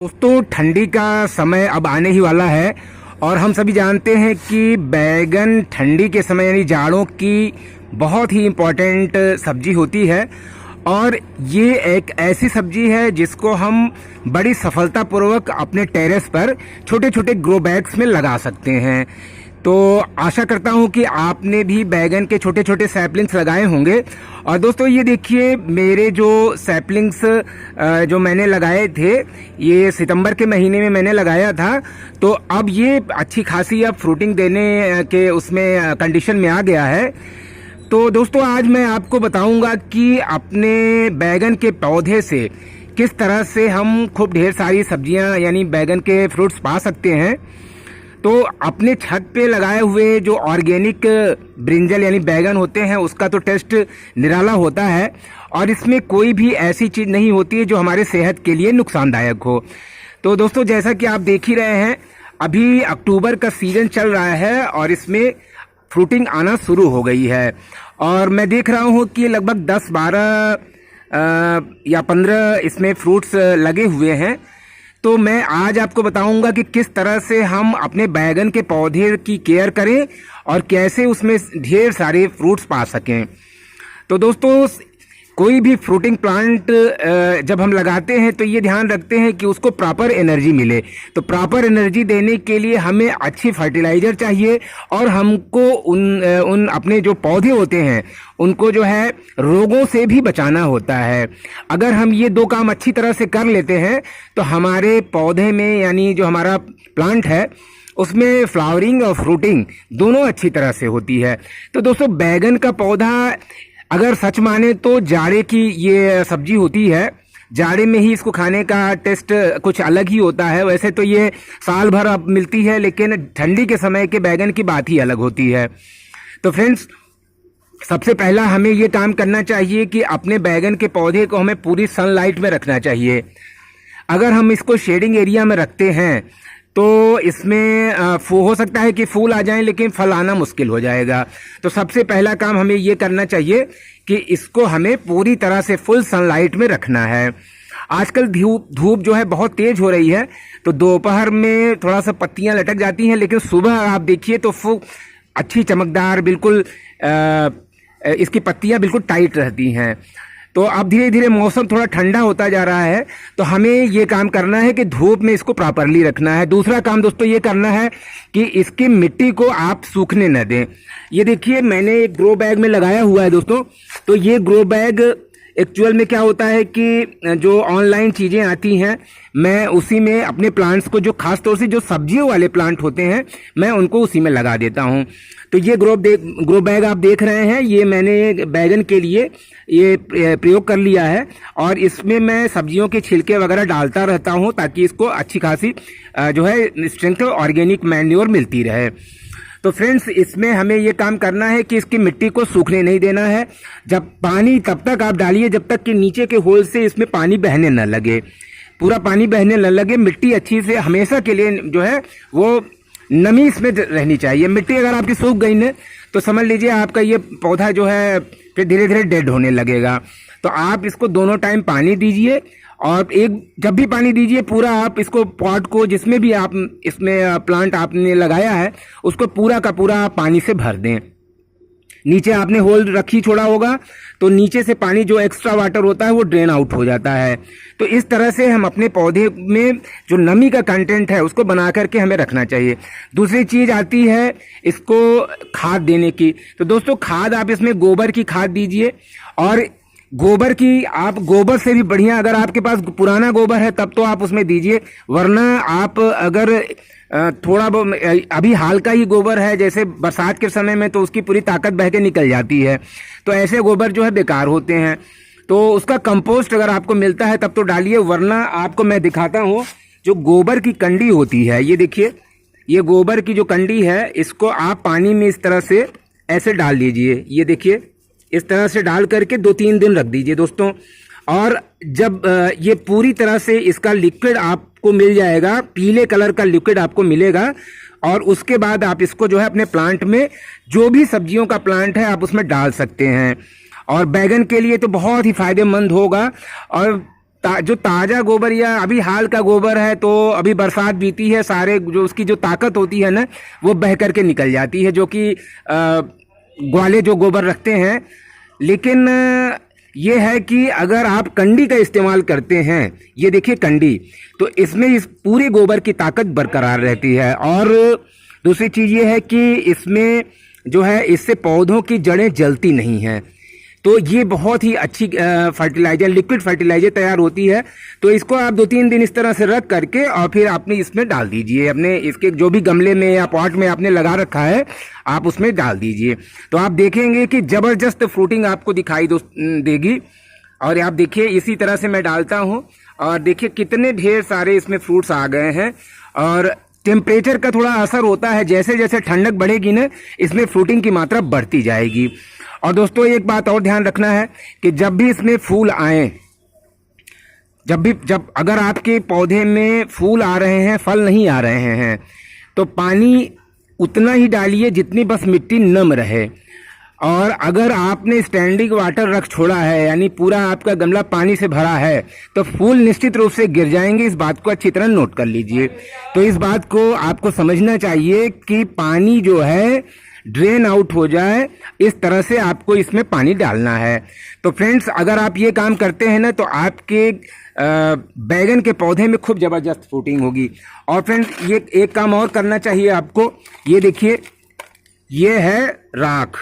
दोस्तों ठंडी का समय अब आने ही वाला है और हम सभी जानते हैं कि बैगन ठंडी के समय यानी जाड़ों की बहुत ही इम्पोर्टेंट सब्जी होती है। और ये एक ऐसी सब्जी है जिसको हम बड़ी सफलतापूर्वक अपने टेरेस पर छोटे छोटे ग्रो बैग्स में लगा सकते हैं। तो आशा करता हूं कि आपने भी बैगन के छोटे छोटे सैपलिंग्स लगाए होंगे। और दोस्तों ये देखिए मेरे जो सैपलिंग्स जो मैंने लगाए थे ये सितंबर के महीने में मैंने लगाया था, तो अब ये अच्छी खासी अब फ्रूटिंग देने के उसमें कंडीशन में आ गया है। तो दोस्तों आज मैं आपको बताऊंगा कि अपने बैगन के पौधे से किस तरह से हम खूब ढेर सारी सब्जियां यानी बैगन के फ्रूट्स पा सकते हैं। तो अपने छत पे लगाए हुए जो ऑर्गेनिक ब्रिंजल यानी बैगन होते हैं उसका तो टेस्ट निराला होता है और इसमें कोई भी ऐसी चीज़ नहीं होती है जो हमारे सेहत के लिए नुकसानदायक हो। तो दोस्तों जैसा कि आप देख ही रहे हैं अभी अक्टूबर का सीजन चल रहा है और इसमें फ्रूटिंग आना शुरू हो गई है और मैं देख रहा हूँ कि लगभग 10-12 या 15 इसमें फ्रूट्स लगे हुए हैं। तो मैं आज आपको बताऊंगा कि किस तरह से हम अपने बैगन के पौधे की केयर करें और कैसे उसमें ढेर सारे फ्रूट्स पा सकें। तो दोस्तों कोई भी फ्रूटिंग प्लांट जब हम लगाते हैं तो ये ध्यान रखते हैं कि उसको प्रॉपर एनर्जी मिले। तो प्रॉपर एनर्जी देने के लिए हमें अच्छी फर्टिलाइजर चाहिए और हमको उन अपने जो पौधे होते हैं उनको जो है रोगों से भी बचाना होता है। अगर हम ये दो काम अच्छी तरह से कर लेते हैं तो हमारे पौधे में यानी जो हमारा प्लांट है उसमें फ्लावरिंग और फ्रूटिंग दोनों अच्छी तरह से होती है। तो दोस्तों बैगन का पौधा अगर सच माने तो जाड़े की ये सब्जी होती है, जाड़े में ही इसको खाने का टेस्ट कुछ अलग ही होता है। वैसे तो ये साल भर अब मिलती है लेकिन ठंडी के समय के बैगन की बात ही अलग होती है। तो फ्रेंड्स सबसे पहला हमें ये काम करना चाहिए कि अपने बैगन के पौधे को हमें पूरी सनलाइट में रखना चाहिए। अगर हम इसको शेडिंग एरिया में रखते हैं तो इसमें हो सकता है कि फूल आ जाएं लेकिन फल आना मुश्किल हो जाएगा। तो सबसे पहला काम हमें ये करना चाहिए कि इसको हमें पूरी तरह से फुल सनलाइट में रखना है। आजकल धूप जो है बहुत तेज हो रही है तो दोपहर में थोड़ा सा पत्तियां लटक जाती हैं लेकिन सुबह आप देखिए तो अच्छी चमकदार बिल्कुल इसकी पत्तियां बिल्कुल टाइट रहती हैं। तो अब धीरे धीरे मौसम थोड़ा ठंडा होता जा रहा है तो हमें ये काम करना है कि धूप में इसको प्रॉपरली रखना है। दूसरा काम दोस्तों ये करना है कि इसकी मिट्टी को आप सूखने न दें। ये देखिए मैंने एक ग्रो बैग में लगाया हुआ है दोस्तों। तो ये ग्रो बैग एक्चुअल में क्या होता है कि जो ऑनलाइन चीज़ें आती हैं मैं उसी में अपने प्लांट्स को जो खास तौर से जो सब्जियों वाले प्लांट होते हैं मैं उनको उसी में लगा देता हूं। तो ये ग्रो बैग आप देख रहे हैं ये मैंने बैगन के लिए ये प्रयोग कर लिया है और इसमें मैं सब्जियों के छिलके वगैरह डालता रहता हूं ताकि इसको अच्छी खासी जो है स्ट्रेंथ ऑर्गेनिक मैन्योर मिलती रहे। तो फ्रेंड्स इसमें हमें ये काम करना है कि इसकी मिट्टी को सूखने नहीं देना है। जब पानी तब तक आप डालिए जब तक कि नीचे के होल से इसमें पानी बहने न लगे, पूरा पानी बहने न लगे। मिट्टी अच्छी से हमेशा के लिए जो है वो नमी इसमें रहनी चाहिए। मिट्टी अगर आपकी सूख गई न तो समझ लीजिए आपका ये पौधा जो है फिर धीरे धीरे डेड होने लगेगा। तो आप इसको दोनों टाइम पानी दीजिए और जब भी पानी दीजिए पूरा आप इसको पॉट को जिसमें भी आप इसमें प्लांट आपने लगाया है उसको पूरा का पूरा पानी से भर दें। नीचे आपने होल रखी छोड़ा होगा तो नीचे से पानी जो एक्स्ट्रा वाटर होता है वो ड्रेन आउट हो जाता है। तो इस तरह से हम अपने पौधे में जो नमी का कंटेंट है उसको बना करके हमें रखना चाहिए। दूसरी चीज़ आती है इसको खाद देने की। तो दोस्तों खाद आप इसमें गोबर की खाद दीजिए और गोबर की आप गोबर से भी बढ़िया अगर आपके पास पुराना गोबर है तब तो आप उसमें दीजिए, वरना आप अगर थोड़ा अभी हाल का ही गोबर है जैसे बरसात के समय में तो उसकी पूरी ताकत बह के निकल जाती है तो ऐसे गोबर जो है बेकार होते हैं। तो उसका कंपोस्ट अगर आपको मिलता है तब तो डालिए, वरना आपको मैं दिखाता हूँ जो गोबर की कंडी होती है। ये देखिए ये गोबर की जो कंडी है इसको आप पानी में इस तरह से ऐसे डाल दीजिए। ये देखिए इस तरह से डाल करके 2-3 दिन रख दीजिए दोस्तों। और जब ये पूरी तरह से इसका लिक्विड आपको मिल जाएगा, पीले कलर का लिक्विड आपको मिलेगा और उसके बाद आप इसको जो है अपने प्लांट में जो भी सब्जियों का प्लांट है आप उसमें डाल सकते हैं। और बैगन के लिए तो बहुत ही फायदेमंद होगा। और जो ताज़ा गोबर या अभी हाल का गोबर है, तो अभी बरसात बीती है, सारे जो उसकी जो ताकत होती है ना वो बह करके निकल जाती है, जो कि ग्वाले जो गोबर रखते हैं। लेकिन ये है कि अगर आप कंडी का इस्तेमाल करते हैं, ये देखिए कंडी, तो इसमें इस पूरे गोबर की ताकत बरकरार रहती है। और दूसरी चीज़ ये है कि इसमें जो है इससे पौधों की जड़ें जलती नहीं हैं, तो ये बहुत ही अच्छी फर्टिलाइजर, लिक्विड फर्टिलाइजर तैयार होती है। तो इसको आप 2-3 दिन इस तरह से रख करके और फिर आपने इसमें डाल दीजिए, अपने इसके जो भी गमले में या पॉट में आपने लगा रखा है आप उसमें डाल दीजिए। तो आप देखेंगे कि ज़बरदस्त फ्रूटिंग आपको दिखाई देगी। और आप देखिए इसी तरह से मैं डालता हूँ और देखिए कितने ढेर सारे इसमें फ्रूट्स आ गए हैं। और टेम्परेचर का थोड़ा असर होता है, जैसे जैसे ठंडक बढ़ेगी ना इसमें फ्रूटिंग की मात्रा बढ़ती जाएगी। और दोस्तों एक बात और ध्यान रखना है कि जब भी इसमें फूल आए, जब अगर आपके पौधे में फूल आ रहे हैं, फल नहीं आ रहे हैं, तो पानी उतना ही डालिए जितनी बस मिट्टी नम रहे। और अगर आपने स्टैंडिंग वाटर रख छोड़ा है, यानी पूरा आपका गमला पानी से भरा है, तो फूल निश्चित रूप से गिर जाएंगे। इस बात को अच्छी तरह नोट कर लीजिए। तो इस बात को आपको समझना चाहिए कि पानी जो है ड्रेन आउट हो जाए, इस तरह से आपको इसमें पानी डालना है। तो फ्रेंड्स अगर आप ये काम करते हैं ना, तो आपके बैगन के पौधे में खूब ज़बरदस्त फ्रूटिंग होगी। और फ्रेंड्स ये एक काम और करना चाहिए आपको, ये देखिए ये है राख।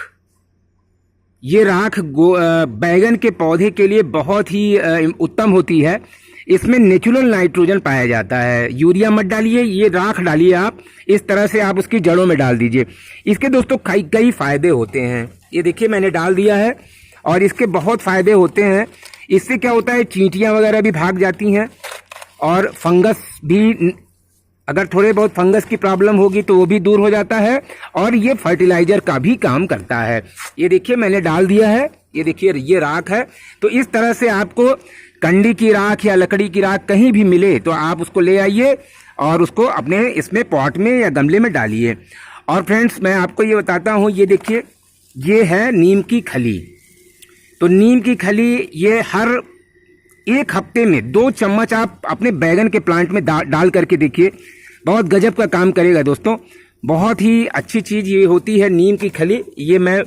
ये राख बैगन के पौधे के लिए बहुत ही उत्तम होती है। इसमें नेचुरल नाइट्रोजन पाया जाता है। यूरिया मत डालिए, ये राख डालिए आप, इस तरह से आप उसकी जड़ों में डाल दीजिए। इसके दोस्तों कई फायदे होते हैं। ये देखिए मैंने डाल दिया है और इसके बहुत फायदे होते हैं। इससे क्या होता है, चींटियां वगैरह भी भाग जाती हैं और फंगस भी, अगर थोड़े बहुत फंगस की प्रॉब्लम होगी तो वो भी दूर हो जाता है। और ये फर्टिलाइजर का भी काम करता है। ये देखिए मैंने डाल दिया है, ये देखिए ये राख है। तो इस तरह से आपको कंडी की राख या लकड़ी की राख कहीं भी मिले तो आप उसको ले आइए और उसको अपने इसमें पॉट में या गमले में डालिए। और फ्रेंड्स मैं आपको ये बताता हूँ, ये देखिए ये है नीम की खली। तो नीम की खली ये हर 1 हफ्ते में 2 चम्मच आप अपने बैगन के प्लांट में डाल करके देखिए, बहुत गजब का काम करेगा दोस्तों। बहुत ही अच्छी चीज़ ये होती है नीम की खली। ये मैं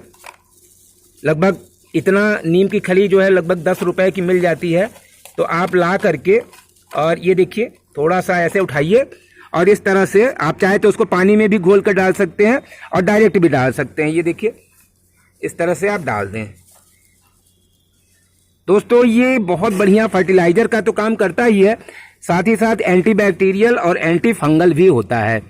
लगभग इतना नीम की खली जो है लगभग 10 रुपए की मिल जाती है। तो आप ला करके और ये देखिए थोड़ा सा ऐसे उठाइए और इस तरह से आप चाहे तो उसको पानी में भी घोल कर डाल सकते हैं और डायरेक्ट भी डाल सकते हैं। ये देखिए इस तरह से आप डाल दें। दोस्तों ये बहुत बढ़िया फर्टिलाइजर का तो काम करता ही है, साथ ही साथ एंटीबैक्टीरियल और एंटी फंगल भी होता है।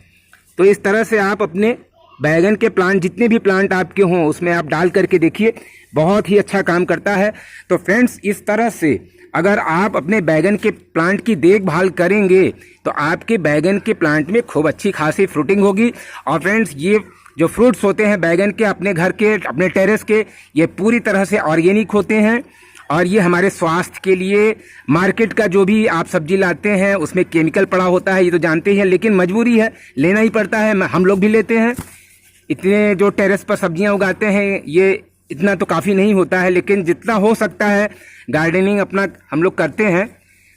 तो इस तरह से आप अपने बैगन के प्लांट, जितने भी प्लांट आपके हों, उसमें आप डाल करके देखिए, बहुत ही अच्छा काम करता है। तो फ्रेंड्स इस तरह से अगर आप अपने बैगन के प्लांट की देखभाल करेंगे तो आपके बैगन के प्लांट में खूब अच्छी खासी फ्रूटिंग होगी। और फ्रेंड्स ये जो फ्रूट्स होते हैं बैगन के, अपने घर के, अपने टेरेस के, ये पूरी तरह से ऑर्गेनिक होते हैं। और ये हमारे स्वास्थ्य के लिए, मार्केट का जो भी आप सब्जी लाते हैं उसमें केमिकल पड़ा होता है, ये तो जानते हैं, लेकिन मजबूरी है, लेना ही पड़ता है। हम लोग भी लेते हैं। इतने जो टेरेस पर सब्जियां उगाते हैं ये इतना तो काफ़ी नहीं होता है, लेकिन जितना हो सकता है गार्डनिंग अपना हम लोग करते हैं।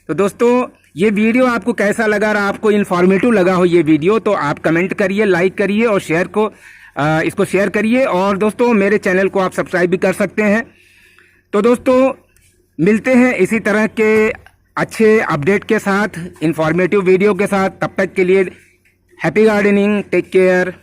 तो दोस्तों ये वीडियो आपको कैसा लगा, और आपको इन्फॉर्मेटिव लगा हो ये वीडियो, तो आप कमेंट करिए, लाइक करिए और इसको शेयर करिए। और दोस्तों मेरे चैनल को आप सब्सक्राइब भी कर सकते हैं। तो दोस्तों मिलते हैं इसी तरह के अच्छे अपडेट के साथ, इन्फॉर्मेटिव वीडियो के साथ। तब तक के लिए हैप्पी गार्डनिंग, टेक केयर।